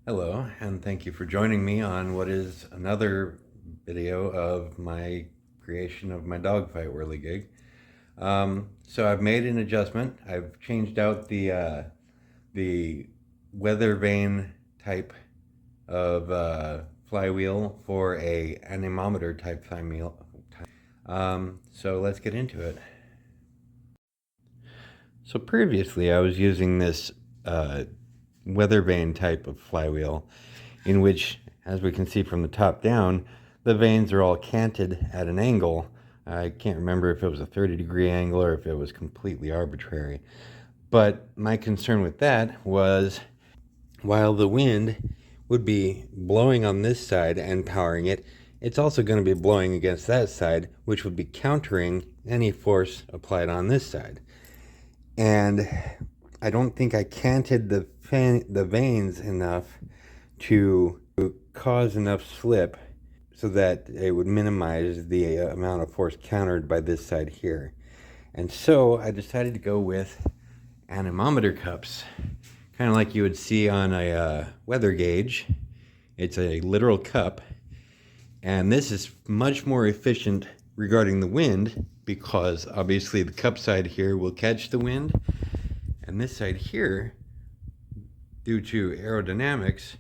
Hello, and thank you for joining me on what is another video of my creation of my Dogfight Whirlygig. So I've made an adjustment. I've changed out the weather vane type of flywheel for a anemometer type flywheel. So let's get into it. So previously I was using this weather vane type of flywheel, in which, as we can see from the top down, the vanes are all canted at an angle. I can't remember if it was a 30-degree angle or if it was completely arbitrary. But my concern with that was, while the wind would be blowing on this side and powering it, it's also going to be blowing against that side, which would be countering any force applied on this side. And I don't think I canted the vanes enough to cause enough slip so that it would minimize the amount of force countered by this side here. And so I decided to go with anemometer cups, kind of like you would see on a weather gauge. It's a literal cup, and this is much more efficient regarding the wind, because obviously the cup side here will catch the wind, and this side here, due to aerodynamics,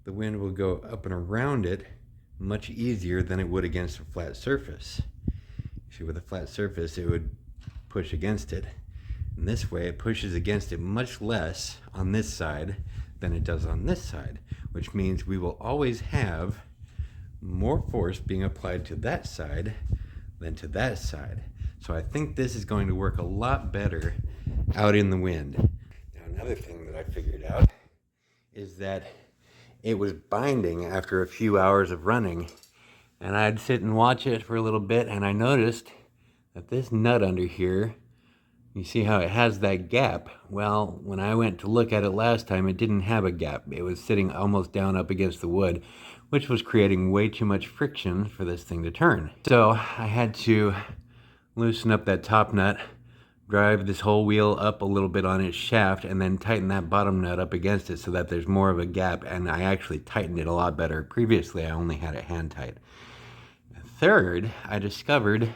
the wind will go up and around it much easier than it would against a flat surface. See, with a flat surface, it would push against it. And this way, it pushes against it much less on this side than it does on this side, which means we will always have more force being applied to that side than to that side. So I think this is going to work a lot better out in the wind. Now, another thing that I figured out is that it was binding after a few hours of running, and I'd sit and watch it for a little bit, and I noticed that this nut under here, you see how it has that gap? Well, when I went to look at it last time, it didn't have a gap. It was sitting almost down up against the wood, which was creating way too much friction for this thing to turn. So I had to loosen up that top nut, drive this whole wheel up a little bit on its shaft, and then tighten that bottom nut up against it so that there's more of a gap, and I actually tightened it a lot better. Previously, I only had it hand tight. Third, I discovered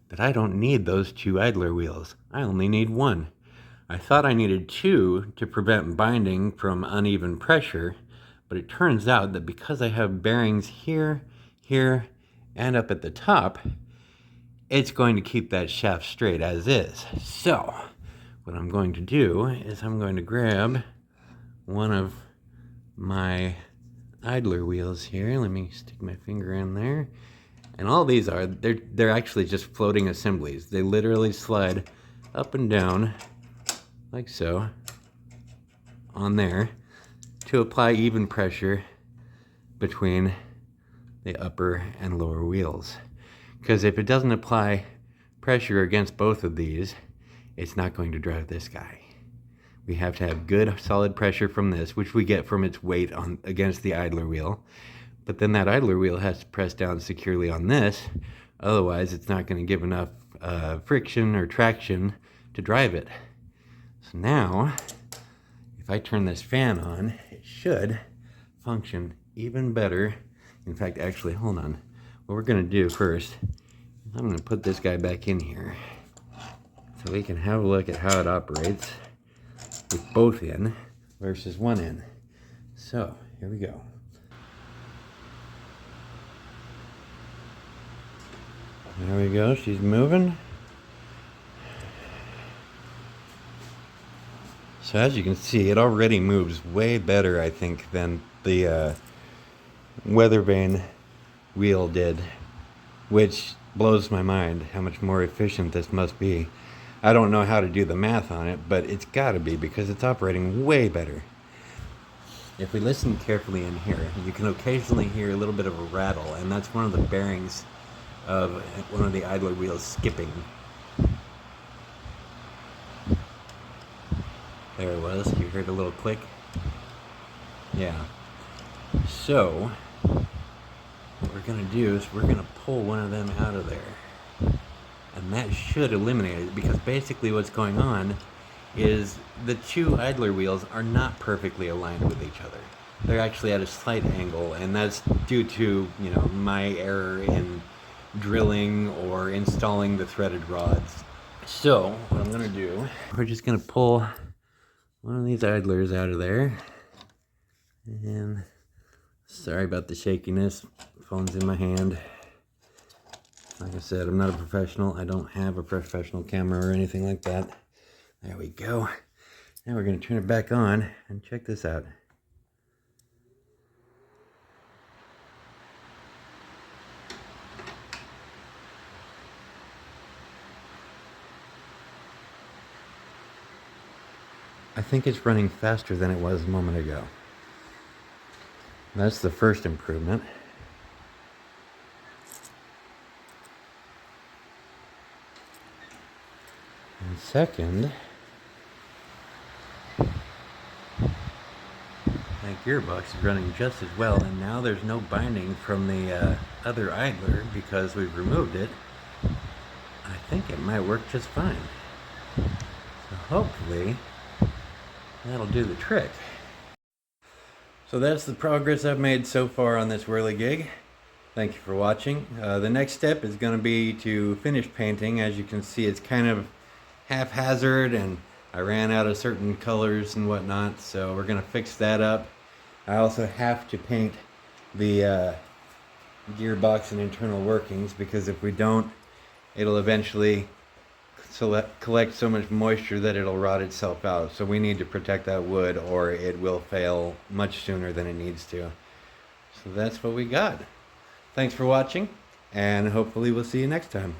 that I don't need those two idler wheels. I only need one. I thought I needed two to prevent binding from uneven pressure, but it turns out that because I have bearings here, here, and up at the top, it's going to keep that shaft straight as is. So what I'm going to do is I'm going to grab one of my idler wheels here. Let me stick my finger in there. And all these they're actually just floating assemblies. They literally slide up and down like so on there to apply even pressure between the upper and lower wheels. Because if it doesn't apply pressure against both of these, it's not going to drive this guy. We have to have good solid pressure from this, which we get from its weight against the idler wheel. But then that idler wheel has to press down securely on this, otherwise it's not going to give enough friction or traction to drive it. So now, if I turn this fan on, it should function even better. In fact, actually, hold on. What we're going to do first, I'm going to put this guy back in here so we can have a look at how it operates with both in versus one in. So, here we go. There we go, she's moving. So as you can see, it already moves way better, I think, than the weather vane wheel did, which blows my mind how much more efficient this must be. I don't know how to do the math on it, but it's got to be, because it's operating way better. If we listen carefully in here, you can occasionally hear a little bit of a rattle, and that's one of the bearings of one of the idler wheels skipping. There it was. You heard a little click? Yeah. So what we're going to do is we're going to pull one of them out of there. And that should eliminate it, because basically what's going on is the two idler wheels are not perfectly aligned with each other. they're actually at a slight angle, and that's due to, you know, my error in drilling or installing the threaded rods. So what I'm gonna do, we're just gonna pull one of these idlers out of there. And sorry about the shakiness, phone's in my hand. Like I said, I'm not a professional. I don't have a professional camera or anything like that. There we go. Now we're going to turn it back on and check this out. I think it's running faster than it was a moment ago. That's the first improvement. And second, that gearbox is running just as well, and now there's no binding from the other idler because we've removed it. I think it might work just fine. So hopefully that'll do the trick. So that's the progress I've made so far on this Whirlygig. Thank you for watching. The next step is going to be to finish painting. As you can see, it's kind of haphazard and I ran out of certain colors and whatnot, so we're going to fix that up. I also have to paint the gearbox and internal workings, because if we don't, it'll eventually collect so much moisture that it'll rot itself out. So we need to protect that wood or it will fail much sooner than it needs to. So that's what we got. Thanks for watching, and hopefully we'll see you next time.